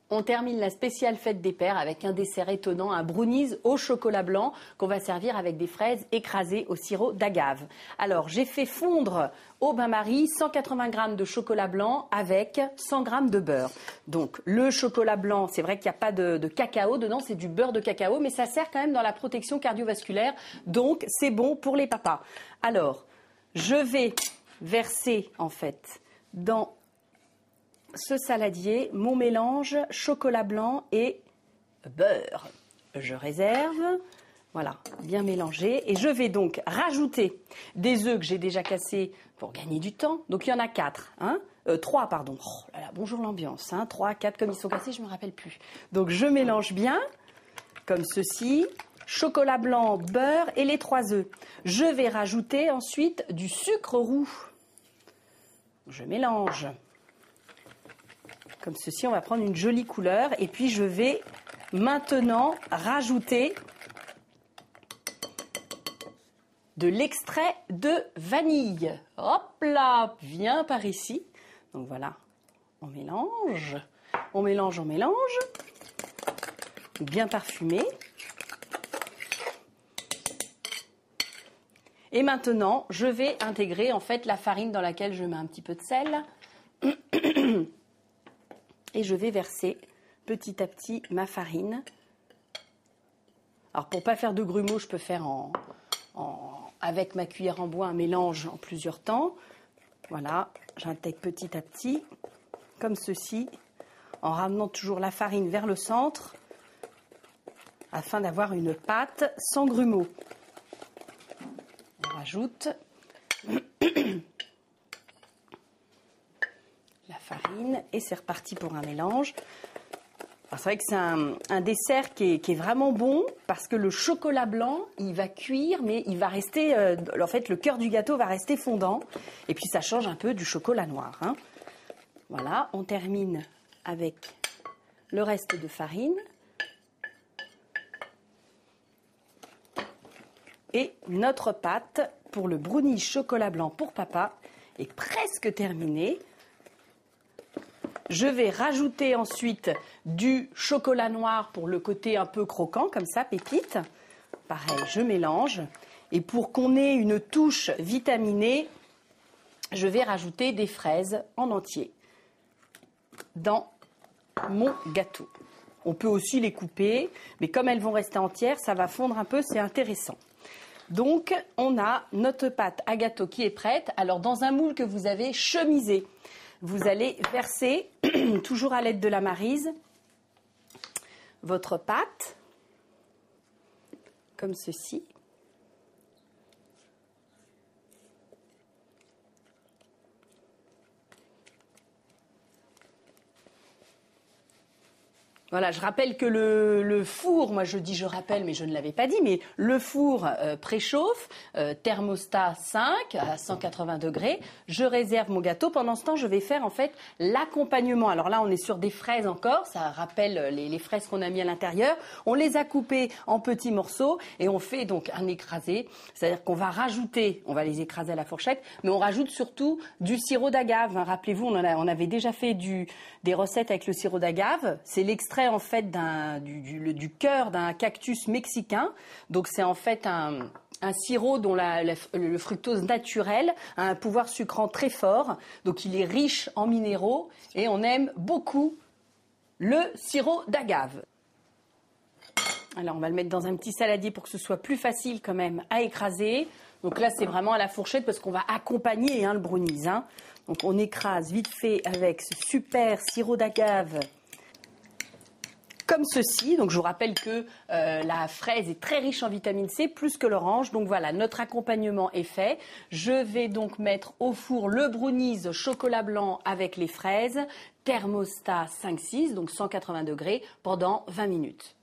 On termine la spéciale fête des pères avec un dessert étonnant, un brownies au chocolat blanc qu'on va servir avec des fraises écrasées au sirop d'agave. Alors, j'ai fait fondre au bain-marie 180 g de chocolat blanc avec 100 g de beurre. Donc, le chocolat blanc, c'est vrai qu'il n'y a pas de cacao dedans, c'est du beurre de cacao, mais ça sert quand même dans la protection cardiovasculaire. Donc, c'est bon pour les papas. Alors, je vais verser, en fait, dans ce saladier, mon mélange chocolat blanc et beurre. Je réserve, voilà, bien mélangé. Et je vais donc rajouter des œufs que j'ai déjà cassés pour gagner du temps. Donc il y en a 4, 3 pardon. Oh là là, bonjour l'ambiance, 3, 4 comme ils sont cassés, je ne me rappelle plus. Donc je mélange bien, comme ceci, chocolat blanc, beurre et les 3 œufs. Je vais rajouter ensuite du sucre roux. Je mélange. Comme ceci, on va prendre une jolie couleur. Et puis, je vais maintenant rajouter de l'extrait de vanille. Hop là, viens par ici. Donc voilà, on mélange. On mélange, on mélange. Bien parfumé. Et maintenant, je vais intégrer en fait la farine dans laquelle je mets un petit peu de sel. Et je vais verser petit à petit ma farine. Alors pour ne pas faire de grumeaux, je peux faire avec ma cuillère en bois un mélange en plusieurs temps. Voilà, j'intègre petit à petit, comme ceci, en ramenant toujours la farine vers le centre, afin d'avoir une pâte sans grumeaux. On rajoute la farine et c'est reparti pour un mélange. C'est vrai que c'est un dessert qui est vraiment bon parce que le chocolat blanc, il va cuire, mais il va rester, en fait, le cœur du gâteau va rester fondant. Et puis ça change un peu du chocolat noir. Voilà, on termine avec le reste de farine. Et notre pâte pour le brownie chocolat blanc pour papa est presque terminée. Je vais rajouter ensuite du chocolat noir pour le côté un peu croquant, comme ça, pépite. Pareil, je mélange. Et pour qu'on ait une touche vitaminée, je vais rajouter des fraises en entier dans mon gâteau. On peut aussi les couper, mais comme elles vont rester entières, ça va fondre un peu, c'est intéressant. Donc, on a notre pâte à gâteau qui est prête. Alors, dans un moule que vous avez chemisé, vous allez verser, toujours à l'aide de la maryse, votre pâte, comme ceci. Voilà, je rappelle que le four, moi je dis je rappelle, mais je ne l'avais pas dit, mais le four préchauffe, thermostat 5 à 180 degrés. Je réserve mon gâteau. Pendant ce temps, je vais faire en fait l'accompagnement. Alors là, on est sur des fraises encore. Ça rappelle les fraises qu'on a mis à l'intérieur. On les a coupées en petits morceaux et on fait donc un écrasé. C'est-à-dire qu'on va rajouter, on va les écraser à la fourchette, mais on rajoute surtout du sirop d'agave. Rappelez-vous, on avait déjà fait des recettes avec le sirop d'agave. C'est l'extrait en fait du cœur d'un cactus mexicain. Donc c'est en fait un sirop dont le fructose naturel a un pouvoir sucrant très fort. Donc il est riche en minéraux et on aime beaucoup le sirop d'agave. Alors on va le mettre dans un petit saladier pour que ce soit plus facile quand même à écraser. Donc là c'est vraiment à la fourchette parce qu'on va accompagner le brownies. Donc on écrase vite fait avec ce super sirop d'agave comme ceci. Donc je vous rappelle que la fraise est très riche en vitamine C, plus que l'orange. Donc voilà, notre accompagnement est fait. Je vais donc mettre au four le brownies chocolat blanc avec les fraises, thermostat 5-6, donc 180 degrés, pendant 20 minutes.